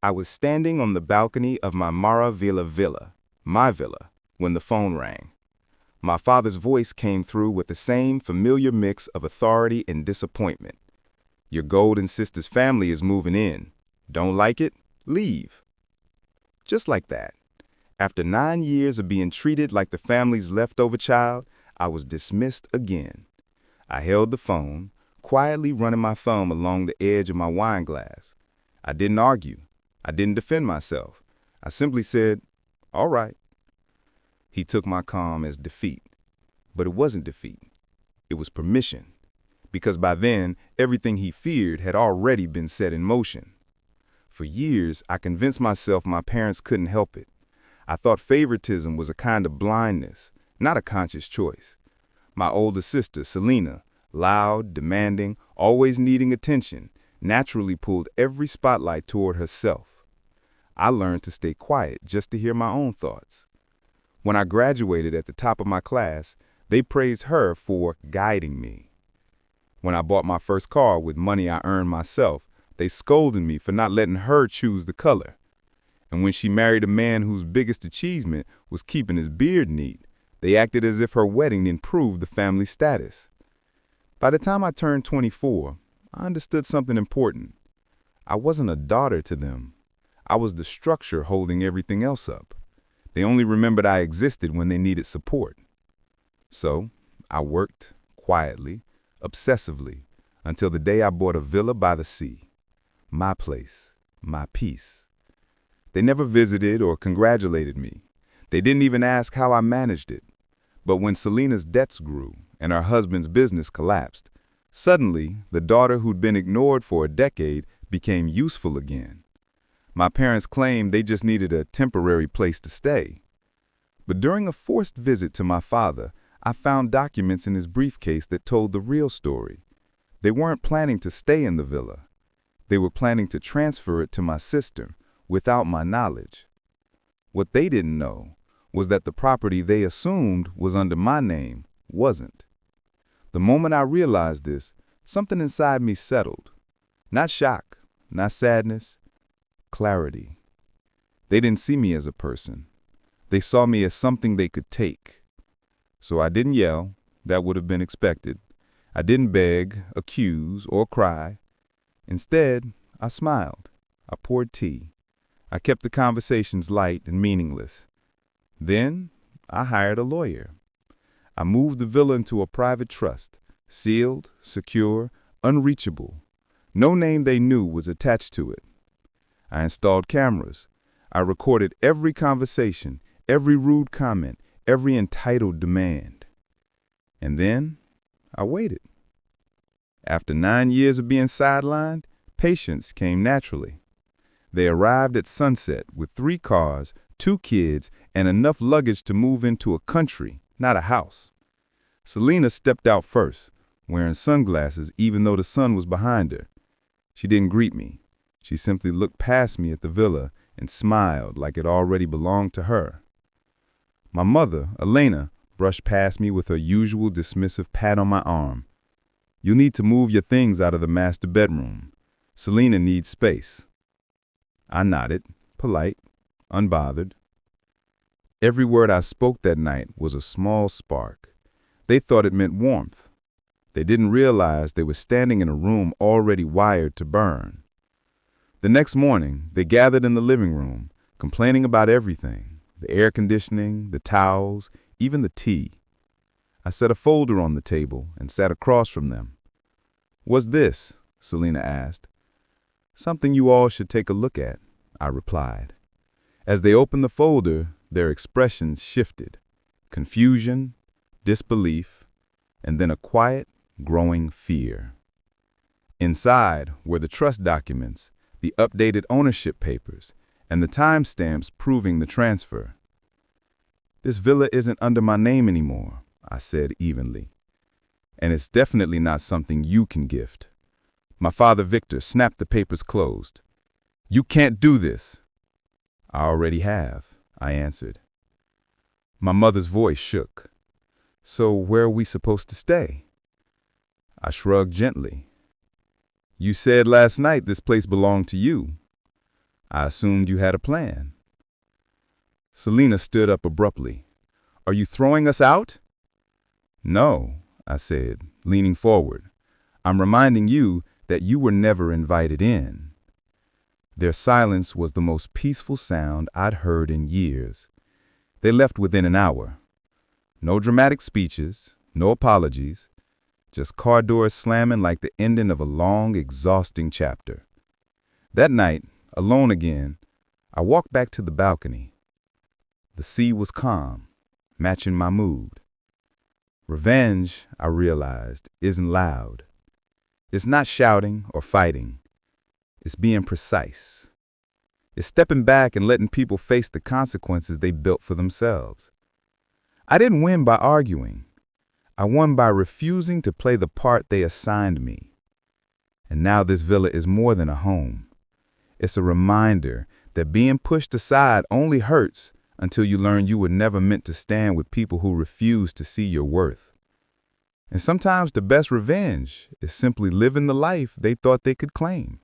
I was standing on the balcony of my Maravilla villa, my villa, when the phone rang. My father's voice came through with the same familiar mix of authority and disappointment. Your golden sister's family is moving in. Don't like it? Leave. Just like that. After 9 years of being treated like the family's leftover child, I was dismissed again. I held the phone, quietly running my thumb along the edge of my wine glass. I didn't argue. I didn't defend myself. I simply said, "All right." He took my calm as defeat. But it wasn't defeat. It was permission. Because by then, everything he feared had already been set in motion. For years, I convinced myself my parents couldn't help it. I thought favoritism was a kind of blindness, not a conscious choice. My older sister, Selena, loud, demanding, always needing attention, naturally pulled every spotlight toward herself. I learned to stay quiet just to hear my own thoughts. When I graduated at the top of my class, they praised her for guiding me. When I bought my first car with money I earned myself, they scolded me for not letting her choose the color. And when she married a man whose biggest achievement was keeping his beard neat, they acted as if her wedding improved the family status. By the time I turned 24, I understood something important. I wasn't a daughter to them. I was the structure holding everything else up. They only remembered I existed when they needed support. So, I worked quietly, obsessively, until the day I bought a villa by the sea. My place, my peace. They never visited or congratulated me. They didn't even ask how I managed it. But when Selena's debts grew and her husband's business collapsed, suddenly the daughter who'd been ignored for a decade became useful again. My parents claimed they just needed a temporary place to stay. But during a forced visit to my father, I found documents in his briefcase that told the real story. They weren't planning to stay in the villa. They were planning to transfer it to my sister without my knowledge. What they didn't know was that the property they assumed was under my name wasn't. The moment I realized this, something inside me settled. Not shock, not sadness, clarity. They didn't see me as a person. They saw me as something they could take. So I didn't yell. That would have been expected. I didn't beg, accuse, or cry. Instead, I smiled. I poured tea. I kept the conversations light and meaningless. Then, I hired a lawyer. I moved the villa into a private trust, sealed, secure, unreachable. No name they knew was attached to it. I installed cameras. I recorded every conversation, every rude comment, every entitled demand. And then, I waited. After 9 years of being sidelined, patience came naturally. They arrived at sunset with 3 cars, 2 kids, and enough luggage to move into a country, not a house. Selena stepped out first, wearing sunglasses even though the sun was behind her. She didn't greet me. She simply looked past me at the villa and smiled like it already belonged to her. My mother, Elena, brushed past me with her usual dismissive pat on my arm. "You'll need to move your things out of the master bedroom. Selena needs space." I nodded, polite, unbothered. Every word I spoke that night was a small spark. They thought it meant warmth. They didn't realize they were standing in a room already wired to burn. The next morning, they gathered in the living room, complaining about everything, the air conditioning, the towels, even the tea. I set a folder on the table and sat across from them. "What's this?" Selena asked. "Something you all should take a look at," I replied. As they opened the folder, their expressions shifted. Confusion, disbelief, and then a quiet, growing fear. Inside were the trust documents, the updated ownership papers, and the timestamps proving the transfer. "This villa isn't under my name anymore," I said evenly. "And it's definitely not something you can gift." My father Victor snapped the papers closed. "You can't do this." "I already have," I answered. My mother's voice shook. "So where are we supposed to stay?" I shrugged gently. "You said last night this place belonged to you." I assumed you had a plan. Selena stood up abruptly. Are you throwing us out? No, I said, leaning forward. I'm reminding you that you were never invited in. Their silence was the most peaceful sound I'd heard in years. They left within an hour. No dramatic speeches, no apologies, just car doors slamming like the ending of a long, exhausting chapter. That night, alone again, I walked back to the balcony. The sea was calm, matching my mood. Revenge, I realized, isn't loud. It's not shouting or fighting. It's being precise. It's stepping back and letting people face the consequences they built for themselves. I didn't win by arguing. I won by refusing to play the part they assigned me. And now this villa is more than a home. It's a reminder that being pushed aside only hurts until you learn you were never meant to stand with people who refuse to see your worth. And sometimes the best revenge is simply living the life they thought they could claim.